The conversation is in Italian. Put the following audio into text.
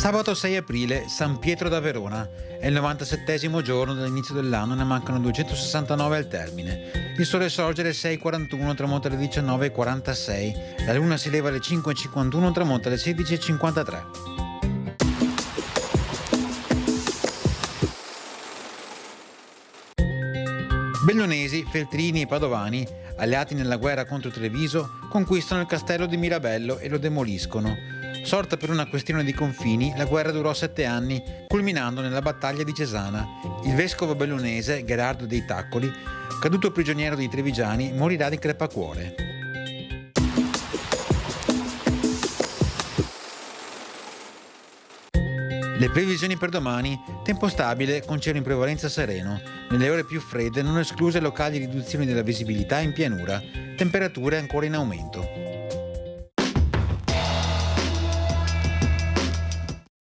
Sabato 6 aprile, San Pietro da Verona. È il 97° giorno dall'inizio dell'anno, ne mancano 269 al termine. Il sole sorge alle 6:41, tramonta alle 19:46. La luna si leva alle 5:51, tramonta alle 16:53. Bellunesi, Feltrini e Padovani, alleati nella guerra contro Treviso, conquistano il castello di Mirabello e lo demoliscono. Sorta per una questione di confini, la guerra durò 7 anni, culminando nella battaglia di Cesana. Il vescovo bellunese, Gherardo dei Taccoli, caduto prigioniero dei trevigiani, morirà di crepacuore. Le previsioni per domani: tempo stabile con cielo in prevalenza sereno, nelle ore più fredde non escluse locali riduzioni della visibilità in pianura, temperature ancora in aumento.